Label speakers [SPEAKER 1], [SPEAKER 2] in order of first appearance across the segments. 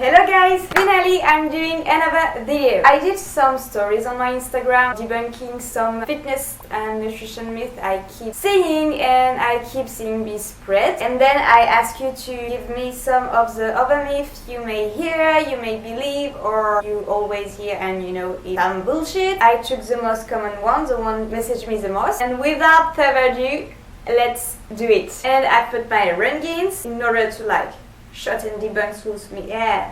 [SPEAKER 1] Hello guys! Finally I'm doing another video. I did some stories on my Instagram debunking some fitness and nutrition myth I keep seeing and I keep seeing be spread. And then I ask you to give me some of the other myths you may hear, you may believe, or you always hear and you know it's some bullshit. I took the most common one, the one messaged me the most. And without further ado, let's do it. And I put my run gains in order to shot and debunk with me. Yeah.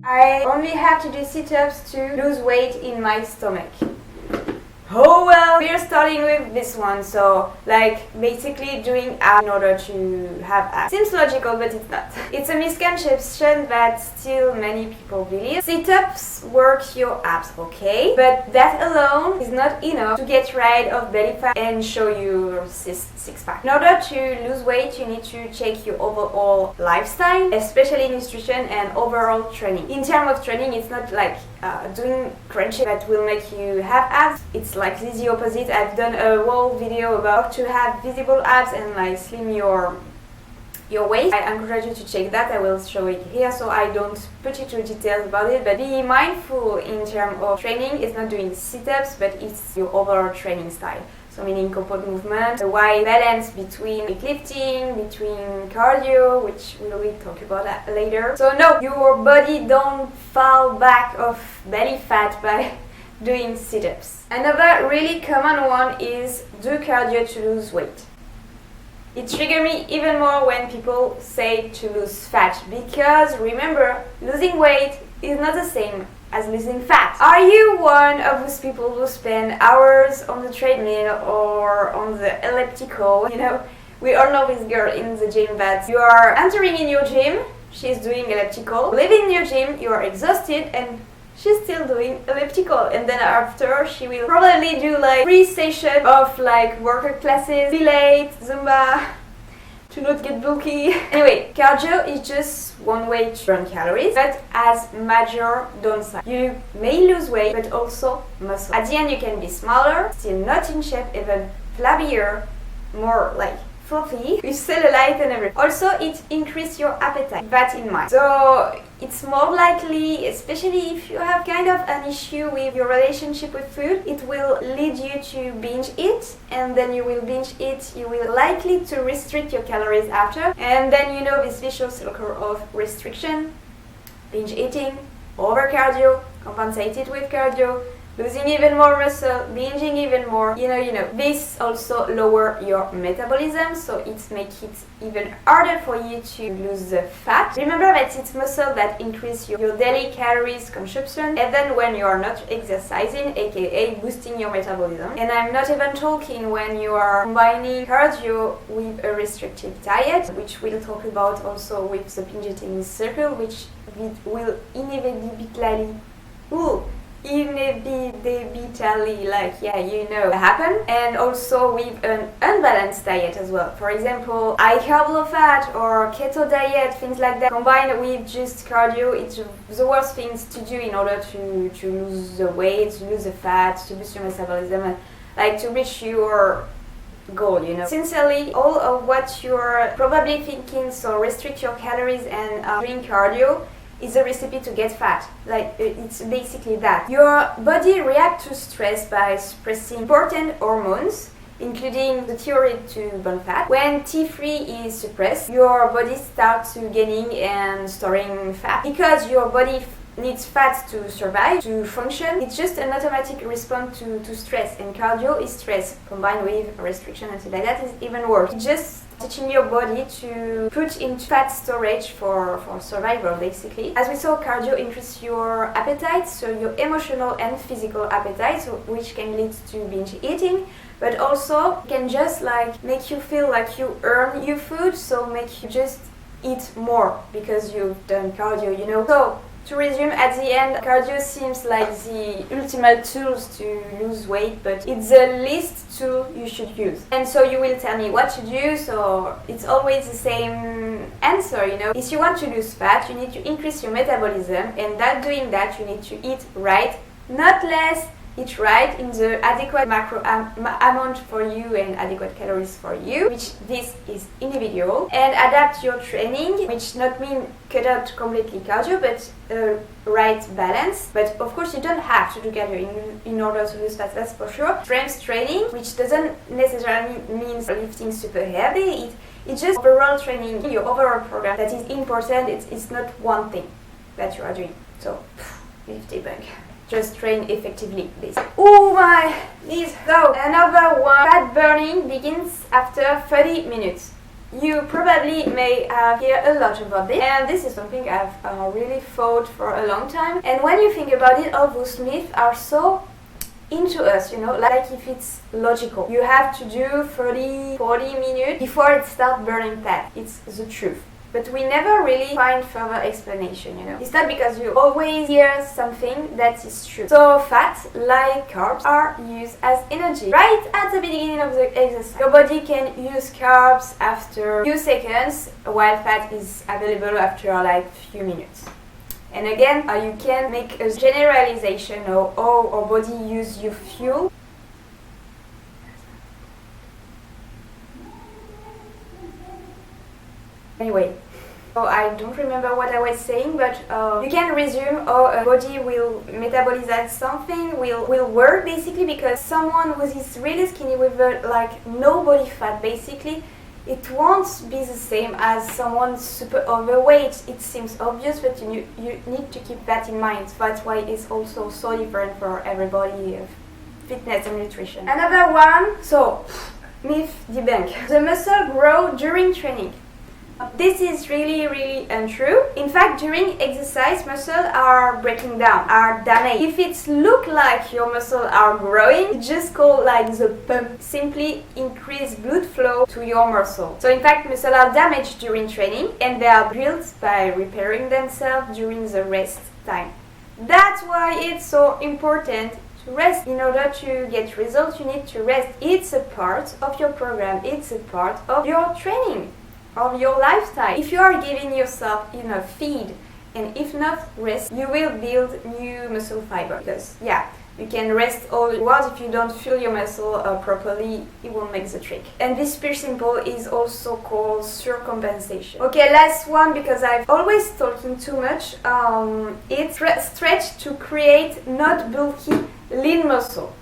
[SPEAKER 1] I only have to do sit-ups to lose weight in my stomach. Oh well, we're starting with this one, so basically doing abs in order to have abs. Seems logical, but it's not. It's a misconception that still many people believe. Sit-ups work your abs, okay? But that alone is not enough to get rid of belly fat and show your six-pack. In order to lose weight, you need to check your overall lifestyle, especially nutrition and overall training. In terms of training, it's not doing crunching that will make you have abs. It's the opposite. I've done a whole video about how to have visible abs and slim your waist. I encourage you to check that. I will show it here so I don't put you through details about it, but be mindful in terms of training. It's not doing sit-ups, but it's your overall training style. So meaning compound movement, a wide balance between lifting, between cardio, which we will talk about that later. So no, your body don't fall back of belly fat by doing sit-ups. Another really common one is do cardio to lose weight. It triggers me even more when people say to lose fat, because remember, losing weight is not the same as losing fat. Are you one of those people who spend hours on the treadmill or on the elliptical? You know, we all know this girl in the gym that you are entering in your gym, she's doing elliptical, leaving your gym, you are exhausted and she's still doing elliptical, and then after she will probably do 3 sessions of workout classes, Pilates, Zumba, to not get bulky. Anyway, cardio is just one way to burn calories, but has major downside. You may lose weight, but also muscle. At the end, you can be smaller, still not in shape, even flabbier, more fluffy, with cellulite and everything. Also, it increases your appetite. That in mind. So it's more likely, especially if you have kind of an issue with your relationship with food, it will lead you to binge eat, and then you will binge eat, you will likely to restrict your calories after, and then you know this vicious circle of restriction, binge eating, over cardio, compensated with cardio, losing even more muscle, binging even more, you know. This also lower your metabolism, so it makes it even harder for you to lose the fat. Remember that it's muscle that increase your daily calories consumption, even when you are not exercising, aka boosting your metabolism. And I'm not even talking when you are combining cardio with a restrictive diet, which we'll talk about also with the binge eating circle, which will inevitably happen, and also with an unbalanced diet as well. For example, high carb low fat or keto diet, things like that, combined with just cardio, it's the worst things to do in order to lose the weight, to lose the fat, to boost your metabolism, and to reach your goal, you know. Sincerely, all of what you're probably thinking, so restrict your calories and doing cardio, is a recipe to get fat. It's basically that. Your body reacts to stress by suppressing important hormones, including the thyroid to burn fat. When T3 is suppressed, your body starts to gaining and storing fat. Because your body needs fat to survive, to function, it's just an automatic response to stress. And cardio is stress, combined with restriction and things like that is even worse. It's just teaching your body to put into fat storage for survival, basically. As we saw, cardio increases your appetite, so your emotional and physical appetite, which can lead to binge eating, but also can just make you feel like you earn your food, so make you just eat more because you've done cardio, you know. So to resume, at the end, cardio seems like the ultimate tools to lose weight, but it's the least tool you should use. And so you will tell me what to do, so it's always the same answer, you know. If you want to lose fat, you need to increase your metabolism, and doing that, you need to eat right, not less. eat right in the adequate macro amount for you and adequate calories for you, which this is individual, and adapt your training, which not mean cut out completely cardio, but right balance. But of course you don't have to do cardio in order to lose fat, that's for sure. Strength training, which doesn't necessarily mean lifting super heavy, it's just overall training, your overall program that is important. It's not one thing that you are doing. So myth debunk. Just train effectively, basically. Oh my knees. So another one, fat burning begins after 30 minutes. You probably may have heard a lot about this, and this is something I've really thought for a long time. And when you think about it, all those myths are so into us, you know, like if it's logical. You have to do 30-40 minutes before it starts burning fat. It's the truth. But we never really find further explanation, you know. It's not because you always hear something that is true. So fat, like carbs, are used as energy right at the beginning of the exercise. Your body can use carbs after a few seconds, while fat is available after like few minutes. And again, you can make a generalization of how our body uses your fuel. Anyway, so I don't remember what I was saying, but you can resume how a body will metabolize something, will work basically, because someone who is really skinny with like no body fat basically, it won't be the same as someone super overweight. It seems obvious, but you need to keep that in mind. That's why it's also so different for everybody, fitness and nutrition. Another one, so myth debunk. The muscle grow during training. This is really untrue. In fact, during exercise, muscles are breaking down, are damaged. If it looks like your muscles are growing, it's just called like the pump. Simply increase blood flow to your muscle. So in fact, muscles are damaged during training, and they are built by repairing themselves during the rest time. That's why it's so important to rest. In order to get results, you need to rest. It's a part of your program. It's a part of your training, of your lifestyle. If you are giving yourself enough feed and if enough rest, you will build new muscle fiber. Because you can rest all you want. If you don't fuel your muscle properly, it won't make the trick. And this pure simple is also called surcompensation. Okay, last one, because I've always talking too much. It's stretch to create not bulky lean muscle.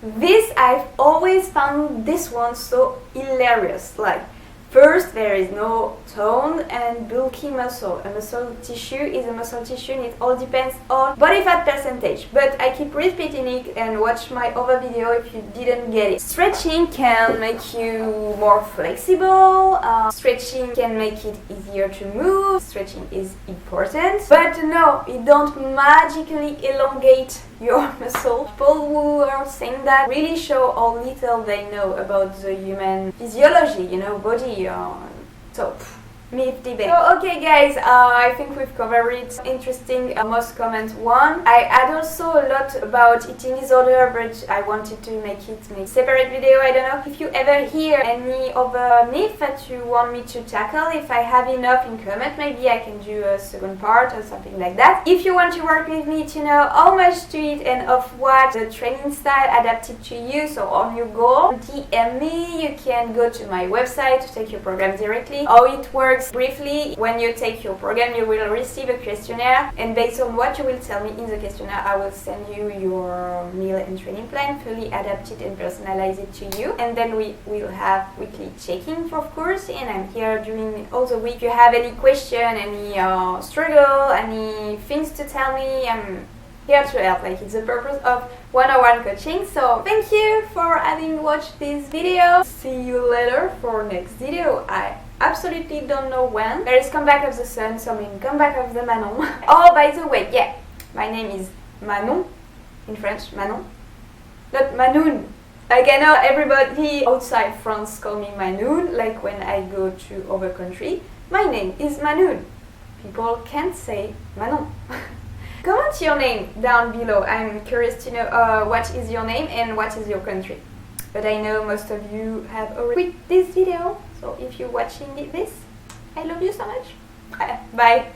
[SPEAKER 1] This, I've always found this one so hilarious. Like, first, there is no tone and bulky muscle. A muscle tissue is a muscle tissue, and it all depends on body fat percentage. But I keep repeating it, and watch my other video if you didn't get it. Stretching can make you more flexible. Stretching can make it easier to move. Stretching is important. But no, it don't magically elongate your muscle. People who are saying that really show how little they know about the human physiology, you know, body. So myth debate. So okay guys, I think we've covered it. Interesting most comment one. I had also a lot about eating disorder, but I wanted to make a separate video. I don't know if you ever hear any other myth that you want me to tackle. If I have enough in comment, maybe I can do a second part or something like that. If you want to work with me to know how much to eat and of what the training style adapted to you, so on your goal, DM me. You can go to my website to take your program directly. How it works briefly: when you take your program, you will receive a questionnaire, and based on what you will tell me in the questionnaire, I will send you your meal and training plan, fully adapted and personalize it to you. And then we will have weekly check-in, of course, and I'm here during all the week. If you have any question, any struggle, any things to tell me, I'm here to help. Like, it's the purpose of one-on-one coaching. So thank you for having watched this video. See you later for next video. I absolutely don't know when. There is comeback of the sun, so I mean comeback of the Manon. Oh, by the way, my name is Manon in French, Manon, not Manoun. Like, I know everybody outside France call me Manoun, like when I go to other country. My name is Manoun. People can't say Manon. Comment your name down below. I'm curious to know what is your name and what is your country. But I know most of you have already quit this video, so if you're watching this, I love you so much. Bye.